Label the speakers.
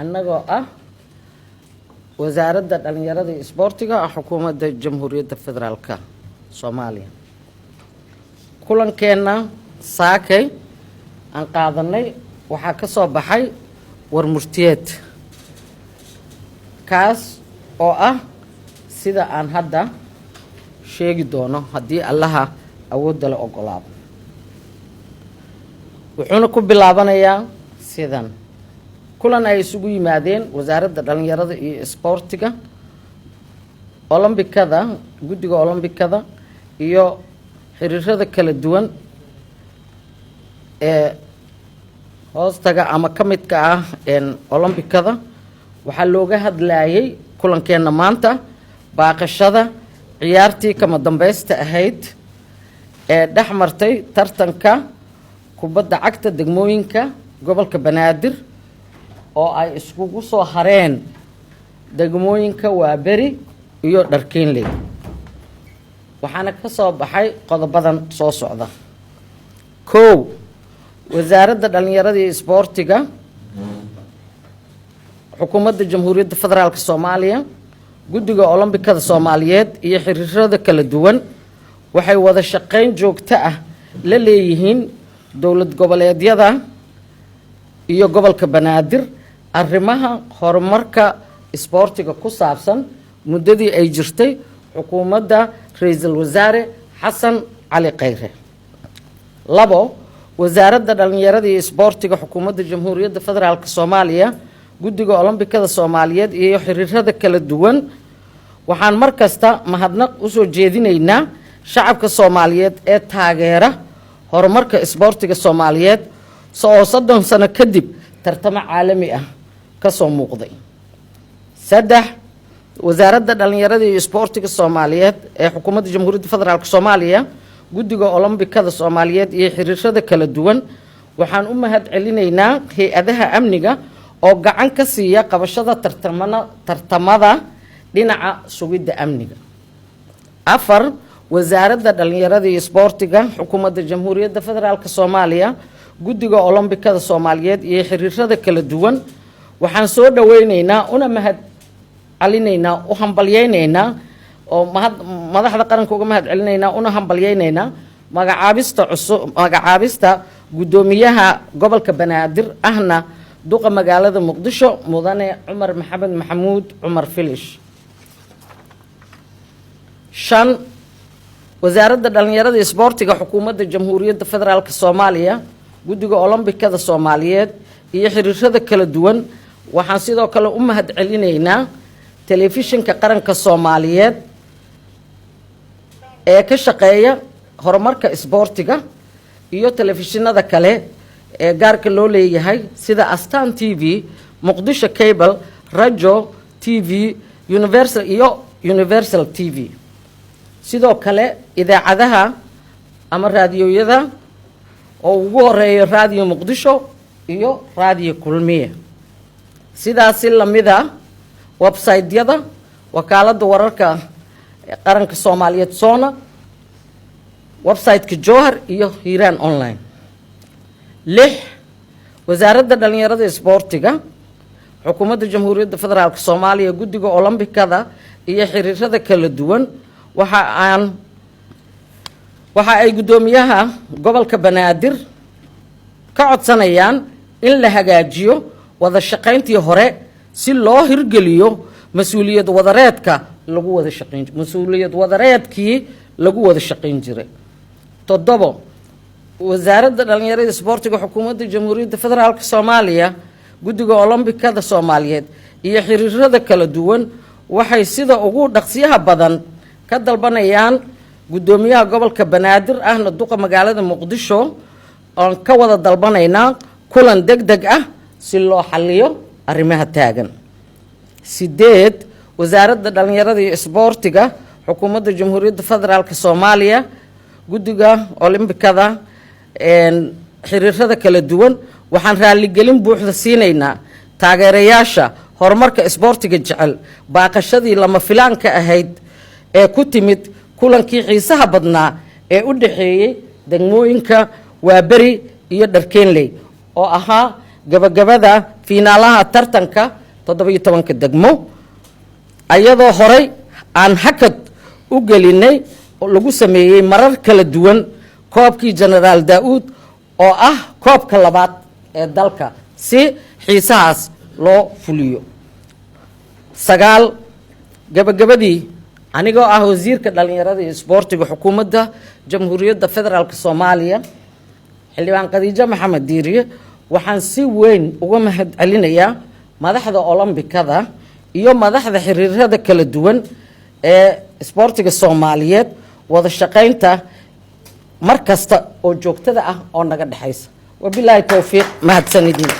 Speaker 1: annagoo ah wasaaradda dhalinyarada iyo isboortiga xukuumadda jamhuuriyadda federaalka Soomaaliya. Kulankeena saakay aan qaadanay waxaa ka soo baxay war murtiyeed kaas oo ah sida aan hadda sheegi doono haddii Allaha awoodda la ogolaado. wuxuuna ku bilaabanayaa sidan: kulan ay isugu yimaadeen wasaaradda dhalinyarada iyo isboortiga, olombikada, guddiga olombikada iyo xiriirada kala duwan ee hoostaga ama ka midka ah olombikada. waxaa looga hadlayay kulankeena maanta baaqashada ciyaartii kama dambaysta ahayd ee dhex martay tartanka kubadda cagta degmooyinka gobolka Banaadir oo ay iskugu soo hareen degmooyinka Waaberi iyo Dharkeenley. waxaana ka soo baxay qodobadan soo socda: 1. wasaaradda dhalinyarada iyo isboortiga xukuumadda jamhuuriyadda federaalka Soomaaliya, guddiga olombikada Soomaaliyeed iyo xiriirada kala duwan waxay wada shaqayn joogto ah la leeyihiin dowlad goboleedyada iyo gobolka Banaadir arrimaha horumarka isboortiga ku saabsan muddadii ay jirtay xukuumadda ra'iisul wasaare Xasan Cali Khayre. 2. wasaaradda dhalinyarada iyo isboortiga xukuumadda jamhuuriyadda federaalka Soomaaliya, guddiga olombikada Soomaaliyeed iyo xiriirada kala duwan waxaan markasta mahadnaq u soo jeedinaynaa shacabka Soomaaliyeed ee taageera horumarka isboortiga Soomaaliyeed oo 30 sano kadib tartamo caalami ah ka soo muuqday. 3. wasaaradda dhalinyarada iyo isboortiga Soomaaliyeed ee xukuumadda jamhuuriyadda federaalka Soomaaliya, guddiga olombikada Soomaaliyeed iyo xiriirada kala duwan waxaan u mahad celinaynaa hay'adaha amniga oo gacan ka siiya qabashada tartamada dhinaca sugidda amniga. 4. wasaaradda dhalinyarada iyo isboortiga xukuumadda jamhuuriyadda federaalka Soomaaliya, guddiga olombikada Soomaaliyeed iyo xiriirada kala duwan waxaan soo dhaweynaynaa una mahad celinaynaa u hambalyeynaynaa oo madaxda qaranka uga mahad celinaynaa una hambalyeynaynaa magacaabista guddoomiyaha gobolka Banaadir ahna duqa magaalada Muqdisho mudane Cumar Maxamed Maxamuud Cumar Filish. 5. wasaaradda dhalinyarada iyo isboortiga xukuumadda jamhuuriyadda federaalka Soomaaliya, guddiga olombikada Soomaaliyeed iyo xiriirada kala duwan waxaan sidoo kale u mahad celinaynaa telefishinka qaranka Soomaaliyeed ee ka shaqeeya horumarka isboortiga iyo telefishinada kale ee gaarka loo leeyahay sida Astaan TV, Muqdisho Cable, Rajo TV, Universal TV. sidoo kale idaacadaha ama raadiyoyada oo ugu horeeyo raadiyo Muqdisho iyo raadiyo Kulmiye. sidaasi lamida website-yada wakaaladda wararka qaranka Soomaaliyeed Sona, website-ka Jowhar iyo Hiiraan Online. 6. wasaaradda dhalinyarada isboortiga xukuumadda jamhuuriyadda federaalka Soomaaliya, guddiga olombikada iyo xiriirada kala duwan waxa ay guddoomiyaha gobolka Banaadir ka codsanayaan in la hagaajiyo wada shaqayntii hore si loo hirgeliyo mas'uuliyad wadareedkii lagu wada shaqayn jiray. 7. wasaaradda dhalinyarada isboortiga xukuumadda jamhuuriyadda federaalka Soomaaliya, guddiga olombikada Soomaaliyeed iyo xiriirada kala duwan waxay sida ugu dhaqsiyaha badan ka dalbanayaan guddoomiyaha gobolka Banaadir ahna duqa magaalada Muqdisho oo ka wada dalbanaynaa kulan degdeg ah si loo xalliyo arrimaha taagan. 8. wasaaradda dhalinyarada iyo isboortiga xukuumadda jamhuuriyadda federaalka Soomaaliya, guddiga olombikada xiriirada kala duwan waxaan raaligelin buuxda siinaynaa taageerayaasha horumarka isboortiga jecel baaqashadii lama filaanka ahayd ee ku timid kulankii xiisaha badnaa ee u dhaxeeyay degmooyinka Waaberi iyo Dharkeenley oo ahaa gabagabada fiinaalaha tartanka 17 degmo ayadoo horay aan hakad u gelinay oo lagu sameeyay marar kala duwan koobkii Generaal Daawud oo ah koobka labaad ee dalka si xiisahaas loo fuliyo 9 gabagabadii anigoo ah wasiirka dhalinyarada iyo isboortiga xukuumadda Jamhuuriyadda Federaalka Soomaaliya xildhibaan Khadiija Maxamed Diiriye waxaan si weyn uga mahadcelinayaa madaxda Olombikada iyo madaxda xiriirada kala duwan ee isboortiga Soomaaliyeed wada shaqaynta markasta oo joogtada ah oo naga dhaxaysa wabillahi tawfiiq mahadsanidin